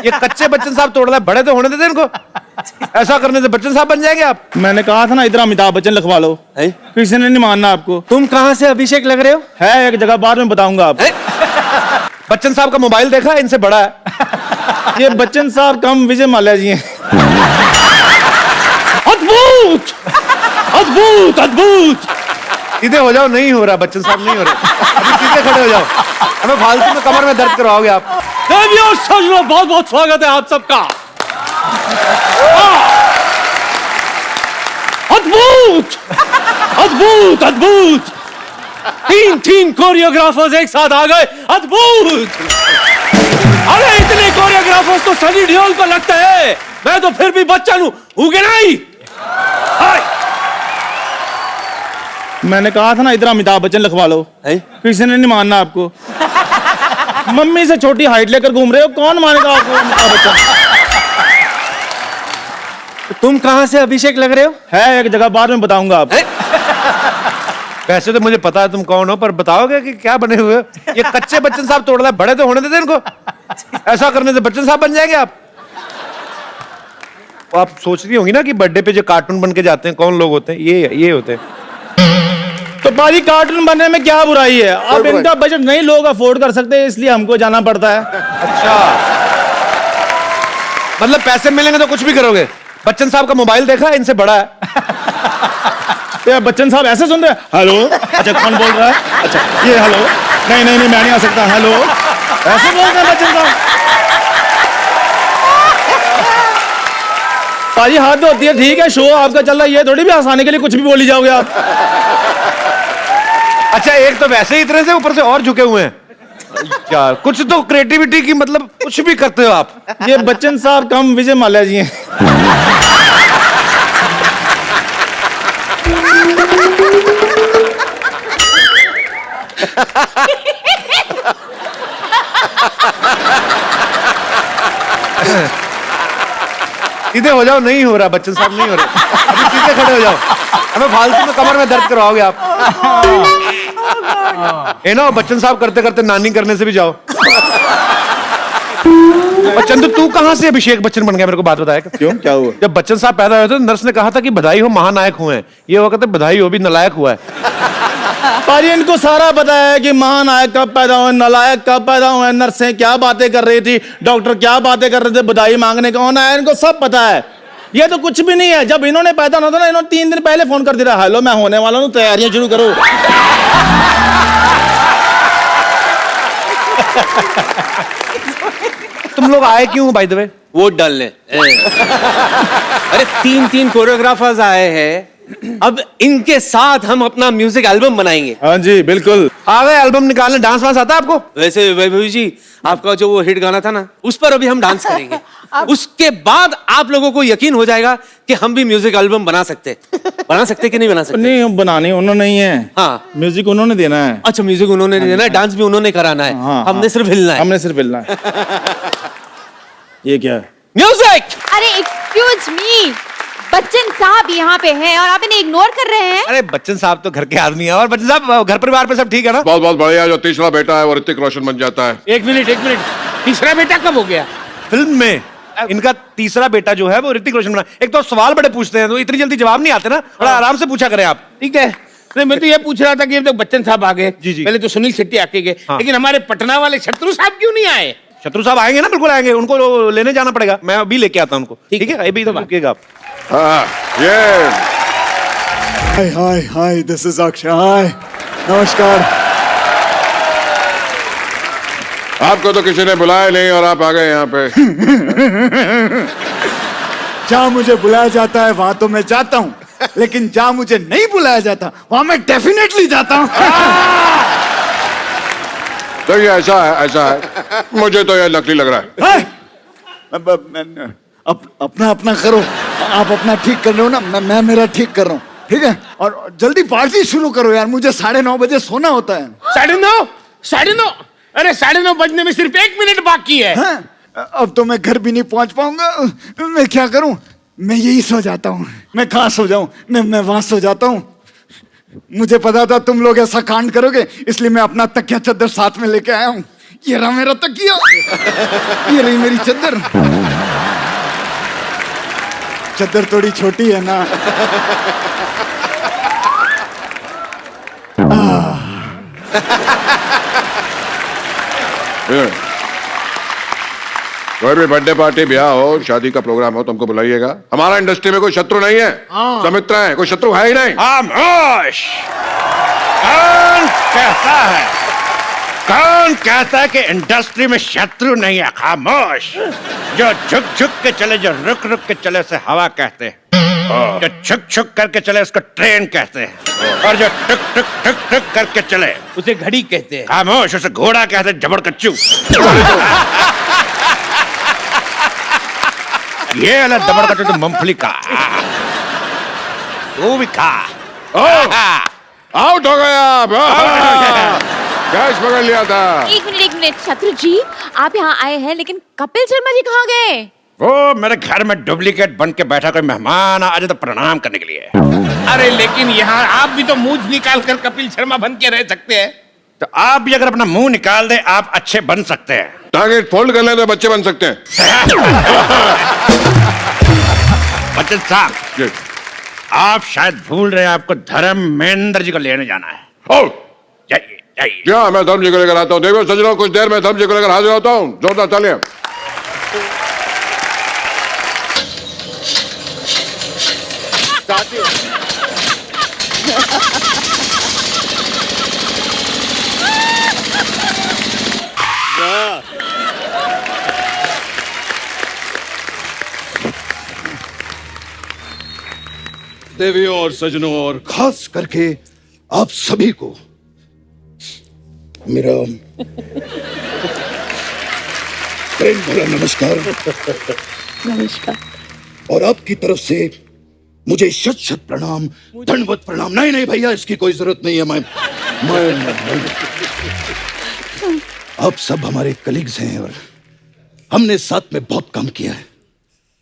ये कच्चे बच्चन साहब तोड़ रहे हैं, बड़े तो होने देते इनको। ऐसा करने से बच्चन साहब बन जाएंगे आप। मैंने कहा था ना इधर अमिताभ बच्चन लिखवा लो, किसी ने नहीं मानना आपको। तुम कहाँ से अभिषेक लग रहे हो? है एक जगह, बाद में बताऊंगा आप। बच्चन साहब का मोबाइल देखा, इनसे बड़ा है। ये बच्चन साहब कम विजय माल्या जी हैं। अद्भुत अद्भुत अद्भुत। सीधे हो जाओ, नहीं हो रहा बच्चन साहब, नहीं हो रहा। अभी सीधे खड़े हो जाओ, हमें फालतू में कमर में दर्द करवाओगे आप। बहुत बहुत स्वागत है आप सबका। अद्भुत अद्भुत अद्भुत। तीन कोरियोग्राफर्स एक साथ आ गए, अद्भुत। अरे इतने कोरियोग्राफर्स तो सनी देओल को लगता है, मैं तो फिर भी बच्चा हूं कि नहीं? मैंने कहा था ना इधर अमिताभ बच्चन लिखवा लो, किसी ने नहीं मानना आपको। मम्मी से छोटी हाइट लेकर घूम रहे हो, कौन मानेगा आपको अमिताभ बच्चन। तुम कहाँ से अभिषेक लग रहे हो? है एक जगह, बाद में बताऊंगा आप। वैसे तो मुझे पता है तुम कौन हो, पर बताओगे कि क्या बने हुए हो? ये कच्चे बच्चन साहब तोड़ रहे हैं, बड़े तो होने देते इनको। ऐसा करने से बच्चन साहब बन जाएंगे आप। आप सोच रही होंगी ना कि बर्थडे पे जो कार्टून बन के जाते हैं कौन लोग होते हैं? ये होते हैं। तो बाजी कार्टून बनने में क्या बुराई है? अब इनका बजट नहीं लोग अफोर्ड कर सकते, इसलिए हमको जाना पड़ता है। अच्छा, मतलब पैसे मिलेंगे तो कुछ भी करोगे। बच्चन साहब का मोबाइल देखा, इनसे बड़ा है। तो बच्चन साहब ऐसे सुन रहे हैं, हेलो, अच्छा कौन बोल रहा है? अच्छा ये हेलो, नहीं नहीं नहीं मैं नहीं आ सकता, हेलो, ऐसे बोल रहे हैं बच्चन साहब। पाजी हाथ धोती है, ठीक है, शो आपका चल रहा है, ये थोड़ी भी हंसाने के लिए कुछ भी बोली जाओगे आप। अच्छा, एक तो वैसे ही इतने से ऊपर से और झुके हुए हैं यार। कुछ तो क्रिएटिविटी की, मतलब कुछ भी करते हो आप। ये बच्चन साहब कम विजय माल्या जी हैं। सीधे हो जाओ, नहीं हो रहा बच्चन साहब, नहीं हो रहा। अभी सीधे खड़े हो जाओ, हमें फालतू में कमर में दर्द करवाओगे आप। है ना, बच्चन साहब करते करते नानी करने से भी जाओ। और चंदू, तू कहाँ से अभिषेक बच्चन बन गया? मेरे को बात बताया। क्यों, क्या हुआ? जब बच्चन साहब पैदा हुए थे, नर्स ने कहा था कि बधाई हो महानायक हुए हैं। ये वो कहते बधाई हो, भी नलायक हुआ है। पाजी इनको सारा पता है कि महानायक कब पैदा हुए, नलायक कब पैदा हुए, नर्सें क्या बातें कर रही थी, डॉक्टर क्या बातें कर रहे थे, बधाई मांगने कौन आया, इनको सब पता है। ये तो कुछ भी नहीं है। जब इन्होंने पैदा होना था ना, इन्होंने 3 दिन पहले फोन कर दिया, हेलो मैं होने वाला हूँ, तैयारियां शुरू करो। तुम लोग आए क्यों बाय द वे? वोट डालने। अरे 3 कोरियोग्राफर्स आए हैं, अब इनके साथ हम अपना म्यूजिक एल्बम बनाएंगे। हाँ जी बिल्कुल। आ गए एल्बम निकालने। डांस वांस आता है आपको? वैसे वैभव जी, आपका जो वो हिट गाना था ना, उस पर अभी हम डांस करेंगे। उसके बाद आप लोगों को यकीन हो जाएगा कि हम भी म्यूजिक एल्बम बना सकते कि नहीं बना सकते। नहीं, बनानी उन्होंने ही है। हाँ, म्यूजिक उन्होंने देना है। अच्छा, म्यूजिक उन्होंने देना है, डांस भी उन्होंने कराना है। हाँ, हमने सिर्फ हिलना है। हमने सिर्फ हिलना है। ये क्या है? म्यूजिक। अरे एक्सक्यूज मी, बच्चन साहब यहाँ पे हैं और आप इन्हें इग्नोर कर रहे हैं। अरे बच्चन साहब तो घर के आदमी है। और बच्चन साहब, घर परिवार पे सब ठीक है ना? बहुत बहुत बढ़िया। जो तीसरा बेटा है वो ऋतिक रोशन बन जाता है। एक मिनट, तीसरा बेटा कब हो गया? फिल्म में इनका तीसरा बेटा जो है वो ऋतिक रोशन बना। एक तो सवाल बड़े पूछते हैं, तो इतनी जल्दी जवाब नहीं आते ना, थोड़ा आराम से पूछा करें आप। ठीक है। नहीं, मैं तो ये पूछ रहा था कि तो बच्चन साहब आ गए, जी जी। पहले तो सुनील शेट्टी आके गए, लेकिन हमारे पटना वाले शत्रु साहब क्यों नहीं आए? शत्रु साहब आएंगे ना, बिल्कुल आएंगे। उनको लेने जाना पड़ेगा, मैं अभी लेके आता हूँ उनको। ठीक है, अभी तो रुकिएगा आप। ये हाय दिस इज अक्षय। हाय, नमस्कार। आपको तो किसी ने बुलाया नहीं और आप आ गए यहाँ पे। जहाँ मुझे बुलाया जाता है वहां तो मैं जाता हूँ, लेकिन जहाँ मुझे नहीं बुलाया जाता वहां मैं डेफिनेटली जाता हूँ। तो ये ऐसा है। मुझे तो ये नकली लग रहा है। अपना अपना करो। आप अपना ठीक कर रहे हो ना, मैं मेरा ठीक कर रहा हूँ। ठीक है, और जल्दी पार्टी शुरू करो यार, मुझे 9:30 बजे सोना होता है। 9:30? अरे 9:30 बजने में सिर्फ 1 मिनट बाकी है। हाँ? अब तो मैं घर भी नहीं पहुंच पाऊंगा। मैं क्या करूं? मैं यही सो जाता हूँ। मैं कहाँ सो जाऊं? मैं वहां सो जाता हूँ। मुझे पता था तुम लोग ऐसा कांड करोगे, इसलिए मैं अपना तकिया चद्दर साथ में लेके आया हूँ। ये रहा मेरा तकिया, ये रही मेरी चद्दर। चद्दर थोड़ी छोटी है ना। कोई भी बर्थडे पार्टी, ब्याह हो, शादी का प्रोग्राम हो, तुमको बुलाइएगा। हमारा इंडस्ट्री में कोई शत्रु नहीं है, सब मित्र हैं, कोई शत्रु है ही नहीं। खामोश। कौन कहता है कि इंडस्ट्री में शत्रु नहीं है? खामोश। जो झुक झुक के चले, जो रुक रुक के चले उसे हवा कहते हैं। जो छुक छुक करके चले उसको ट्रेन कहते हैं, और जो टुक टुक टुक टुक करके चले उसे घड़ी कहते हैं। खामोश, उसे घोड़ा कहते हैं, जबड़ कच्चू। ये वाला जबड़ कच्चू तो मूंगफली का, वो भी खा। आउट हो गया। कैच पकड़ लिया था। एक मिनट शत्रु जी, आप यहाँ आए हैं लेकिन कपिल शर्मा जी कहाँ गए? वो मेरे घर में डुप्लीकेट बन के बैठा, कोई मेहमान आ जाए तो प्रणाम करने के लिए। अरे लेकिन यहाँ आप भी तो मुंह निकाल कर कपिल शर्मा बन के रह सकते हैं। तो आप भी अगर अपना मुंह निकाल दे, आप अच्छे बन सकते हैं। टारगेट फोल्ड कर ले तो बच्चे बन सकते हैं। बच्चन साहब, आप शायद भूल रहे हैं, आपको धर्मेंद्र जी को लेने जाना है। जाइए जाइए। क्या मैं धर्म जी को लेकर आता हूँ। देखो सजनों, कुछ देर में धर्म जी को लेकर हाजिर होता हूँ। जोरदार तालियां। देवियों और सजनों और खास करके आप सभी को मेरा प्रेम भरा नमस्कार। नमस्कार। और आपकी तरफ से मुझे शत शत प्रणाम, दंडवत प्रणाम। नहीं नहीं भैया, इसकी कोई जरूरत नहीं है। मैं आप सब हमारे कलीग्स हैं और हमने साथ में बहुत काम किया है।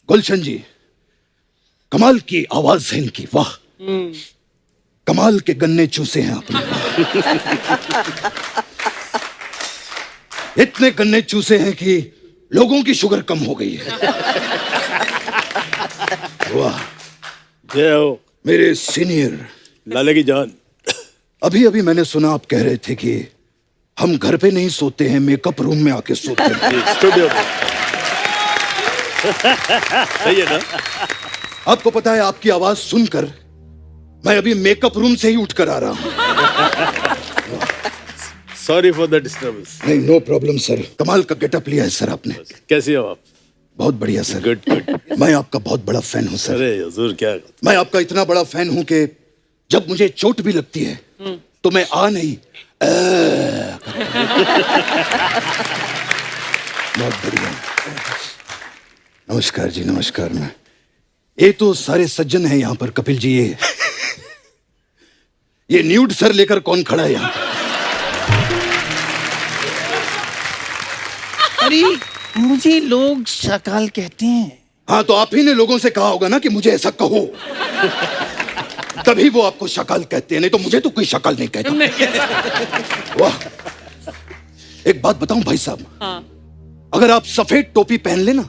गुलशन जी, कमाल की आवाज है इनकी, वाह। कमाल के गन्ने चूसे हैं आपने। इतने गन्ने चूसे हैं कि लोगों की शुगर कम हो गई है। वाह। जय हो मेरे सीनियर लाले की जान। अभी अभी मैंने सुना आप कह रहे थे कि हम घर पे नहीं सोते हैं, मेकअप रूम में आके सोते हैं। स्टूडियो सही है ना? आपको पता है, आपकी आवाज सुनकर मैं अभी मेकअप रूम से ही उठकर आ रहा हूं। Sorry for the disturbance. नहीं, नो प्रॉब्लम सर। कमाल का गेटअप लिया है सर आपने। कैसे हो आप? बहुत बढ़िया सर। Good good. मैं आपका बहुत बड़ा फैन हूं सर। अरे हुजूर, क्या मैं आपका इतना बड़ा फैन हूं कि जब मुझे चोट भी लगती है तो मैं आ नहीं बहुत बढ़िया। नमस्कार जी, नमस्कार। मैं ये तो सारे सज्जन हैं यहाँ पर। कपिल जी, ये न्यूड सर लेकर कौन खड़ा है यहाँ? अरे मुझे लोग शकाल कहते हैं। हाँ, तो आप ही ने लोगों से कहा होगा ना कि मुझे ऐसा कहो, तभी वो आपको शकाल कहते हैं। नहीं तो मुझे तो कोई शकाल नहीं कहता। वाह। एक बात बताऊं भाई साहब, अगर आप सफेद टोपी पहन लेना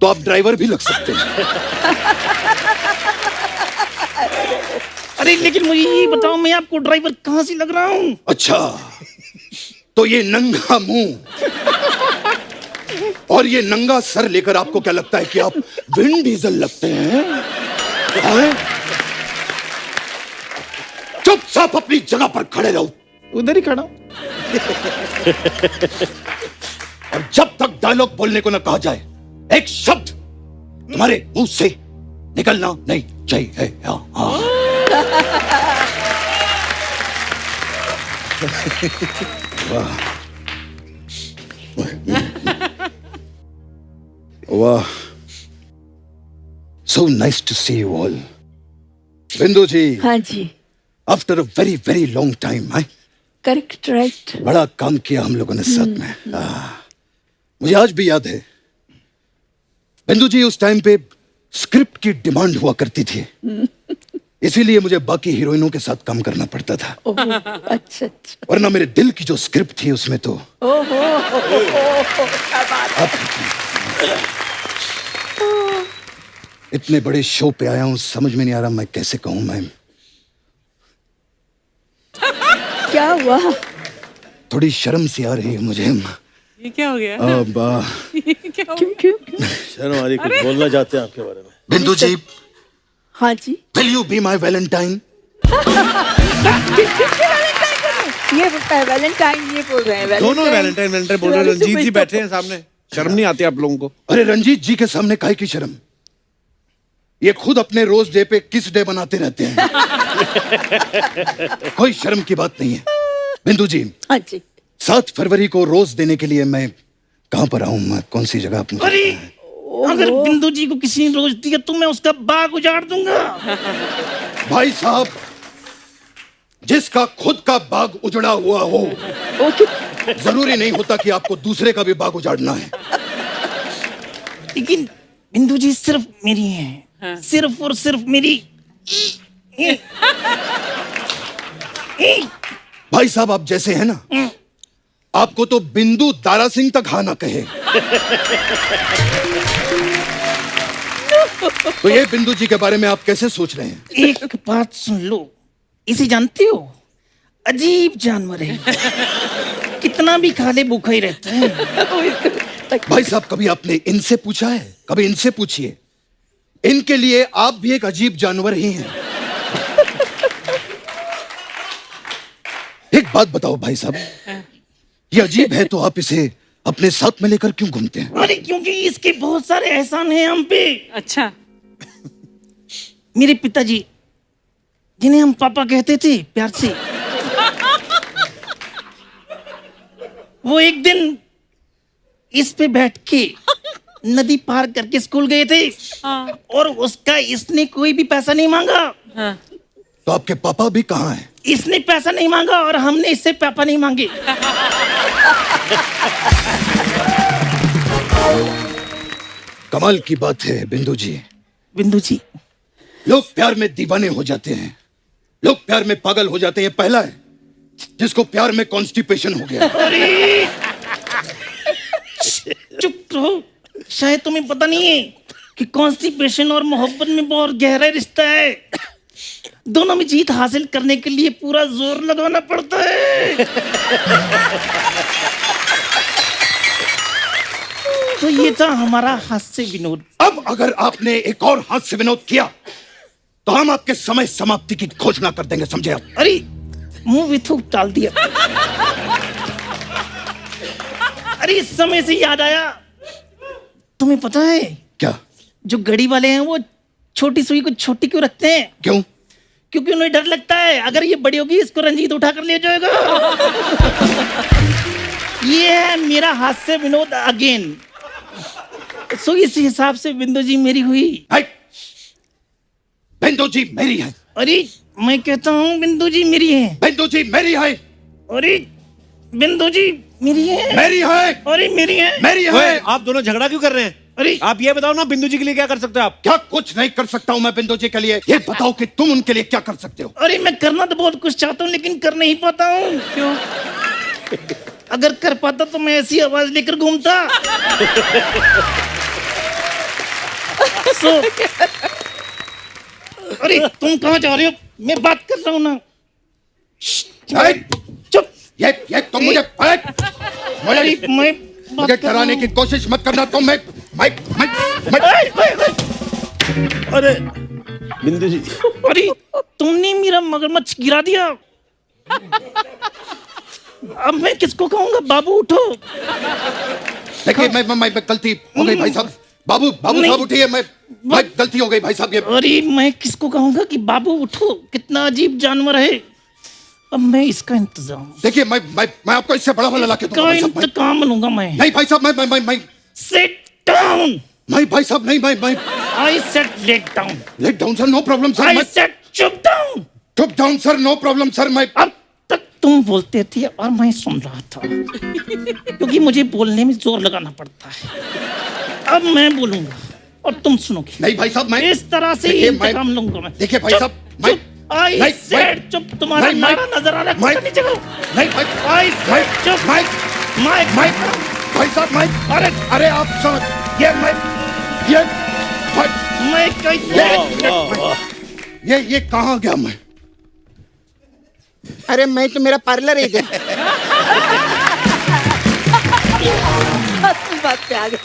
तो आप ड्राइवर भी लग सकते हैं। अरे लेकिन मुझे ये बताओ, मैं आपको ड्राइवर कहां से लग रहा हूँ? अच्छा, तो ये नंगा मुंह और ये नंगा सर लेकर आपको क्या लगता है कि आप विन डीजल लगते हैं? चुपचाप अपनी जगह पर खड़े रहो। उधर ही खड़ा हूं। और जब तक डायलॉग बोलने को न कहा जाए, एक शब्द तुम्हारे मुंह से निकलना नहीं चाहिए। हाँ। वाह वाह, so nice to see you all. Bindu ji, हाँ जी, after a very very long time है। Correct right. बड़ा काम किया हम लोगों ने साथ में। मुझे आज भी याद है बिंदु जी, उस टाइम पे स्क्रिप्ट की डिमांड हुआ करती थी। इसीलिए मुझे बाकी हीरोइनों के साथ काम करना पड़ता था, ओह, अच्छा अच्छा वरना मेरे दिल की जो स्क्रिप्ट थी उसमें तो ओहो क्या बात इतने बड़े शो पे आया हूं, समझ में नहीं आ रहा मैं कैसे कहूं। मैं क्या हुआ थोड़ी शर्म सी आ रही है मुझे। ये क्या हो गया? अब क्या हो क्यों क्यों क्यों शर्म आ रही, कुछ बोलना चाहते हैं आपके बारे में? बिंदु जी, हाँ जी will you be my valentine? किसके वैलेंटाइन कर रहे हैं? ये बोलता है वैलेंटाइन, ये बोल रहे हैं दोनों वैलेंटाइन वैलेंटाइन बोल रहे हैं। रंजीत जी बैठे हैं सामने, शर्म नहीं आती आप लोगों को? अरे रंजीत जी के सामने काहे की शर्म, ये खुद अपने रोज डे पे किस डे बनाते रहते हैं। कोई शर्म की बात नहीं है। बिंदु जी, हाँ जी 7 फरवरी को रोज देने के लिए मैं कहाँ पर आऊँ, मैं कौन सी जगह आप मुझे अरे अगर बिंदु जी को किसी ने रोज दिया तो मैं उसका बाग उजाड़ दूंगा। भाई साहब, जिसका खुद का बाग उजड़ा हुआ हो, जरूरी नहीं होता कि आपको दूसरे का भी बाग उजाड़ना है। लेकिन बिंदु जी सिर्फ मेरी है, सिर्फ और सिर्फ मेरी। भाई साहब, आप जैसे हैं ना, आपको तो बिंदु दारा सिंह तक हाँ ना कहे। तो ये बिंदु जी के बारे में आप कैसे सोच रहे हैं? एक बात सुन लो, इसे जानते हो, अजीब जानवर है, कितना भी खा ले भूखा ही रहता है। भाई साहब, कभी आपने इनसे पूछा है? कभी इनसे पूछिए, इनके लिए आप भी एक अजीब जानवर ही हैं। एक बात बताओ भाई साहब, ये अजीब है तो आप इसे अपने साथ में लेकर क्यों घूमते हैं? अरे क्योंकि इसके बहुत सारे एहसान हैं हम पे। अच्छा, मेरे पिताजी, जिन्हें हम पापा कहते थे प्यार से, वो एक दिन इस पे बैठ के नदी पार करके स्कूल गए थे, और उसका इसने कोई भी पैसा नहीं मांगा। तो आपके पापा भी कहाँ हैं? इसने पैसा नहीं मांगा और हमने इससे पापा नहीं मांगे। कमाल की बात है बिंदु जी। बिंदु जी, लोग प्यार में दीवाने हो जाते हैं, लोग प्यार में पागल हो जाते हैं। पहला है जिसको प्यार में कॉन्स्टिपेशन हो गया। अरे चुप रहो, शायद तुम्हें पता नहीं है कि कॉन्स्टिपेशन और मोहब्बत में बहुत गहरा रिश्ता है। दोनों में जीत हासिल करने के लिए पूरा जोर लगाना पड़ता है। तो ये था हमारा हास्य विनोद। अब अगर आपने एक और हास्य विनोद किया तो हम आपके समय समाप्ति की घोषणा कर देंगे, समझे आप? अरे मुंह में थूक डाल दिया। अरे इस समय से याद आया, तुम्हें पता है क्या? जो घड़ी वाले हैं वो छोटी सुई को छोटी क्यों रखते हैं? क्यों? क्योंकि उन्हें डर लगता है अगर ये बड़ी होगी इसको रंजीत उठा कर ले जाएगा। ये है मेरा हास्य विनोद अगेन। सो इस हिसाब से बिंदु जी मेरी हुई। भाई, बिंदु जी मेरी है। अरे मैं कहता हूँ बिंदु जी मेरी है। बिंदु जी मेरी है। अरे बिंदु जी मेरी है। मेरी है। अरे मेरी है। मेरी ओए, है। आप दोनों झगड़ा क्यों कर रहे हैं? अरे आप ये बताओ ना, बिंदु जी के लिए क्या कर सकते हो आप? क्या कुछ नहीं कर सकता हूं मैं बिंदु जी के लिए? ये बताओ कि तुम उनके लिए क्या कर सकते हो? अरे मैं करना तो बहुत कुछ चाहता हूँ लेकिन कर नहीं पाता हूँ। क्यों? अगर कर पाता तो मैं ऐसी आवाज लेकर घूमता। अरे तुम कहाँ जा रहे हो? मैं बात कर रहा हूँ ना। चुप। ये तुम मुझे अरे मैं मुझे डराने की कोशिश मत करना। तुम मैं अरे बिंदु जी, अरे तुमने मेरा मगरमच्छ गिरा दिया। अब मैं किसको कहूँगा? बाबू उठो। देखिए, मैं गलती हो गई भाई साहब। बाबू साहब उठिए। मैं गलती हो गई भाई साहब। ये अरे मैं किसको कहूँगा कि बाबू उठो? कितना अजीब जानवर है। अब मैं इसका इंतजाम, देखिए, मैं आपको इससे बड़ा वाला लाके दूंगा का भाई साहब। इंतकाम लूंगा मैं। नहीं भाई साहब, मैं Sit down. नहीं भाई साहब, नहीं मैं I said let down. Let down sir, no problem sir. I said चुप down. चुप down sir, no problem sir. मैं अब तक तुम बोलते थे और मैं सुन रहा था, क्योंकि मुझे बोलने में जोर लगाना पड़ता है। अब मैं बोलूंगा और तुम सुनोगे। नहीं भाई साहब, मैं इस तरह से देखिए, इंतकाम लूंगा मैं। देखिए भाई चुप। साहब, माइक आई माइक, सेड चुप, तुम्हारा माइक, नारा नजर आ रहा है, माइक, पता नहीं चलो। नहीं माइक आई सेड चुप, माइक माइक माइक भाई साहब माइक अरे अरे आप समझ ये माइक ये माइक माइक ये कहाँ गया मैं अरे मैं तो मेरा पार्लर है इधर। असली बात पे आ गए।